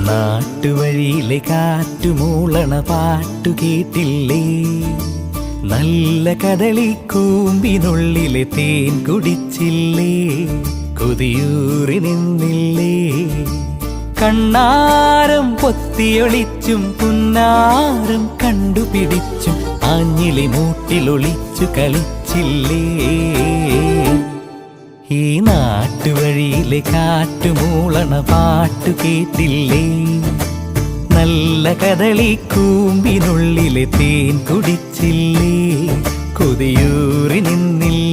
നാട്ടുവഴിയിലെ കാറ്റുമൂളണ പാട്ടു കേട്ടില്ലേ? നല്ല കദളിക്കൂമ്പിനുള്ളിലെ തേൻ കുടിച്ചില്ലേ? കൊതിയൂറി നിന്നില്ലേ? കണ്ണാരം പൊത്തിയൊളിച്ചും പുന്നാരം കണ്ടുപിടിച്ചും ആഞ്ഞിലി മൂട്ടിലൊളിച്ചു കളിച്ചില്ലേ? ഈ നാട്ടുവഴിയിലെ കാറ്റുമൂളണ പാട്ടു കേട്ടില്ലേ? നല്ല കദളിക്കൂമ്പിനുള്ളിലെ തേൻ കുടിച്ചില്ലേ? കൊതിയൂറി നിന്നില്ലേ?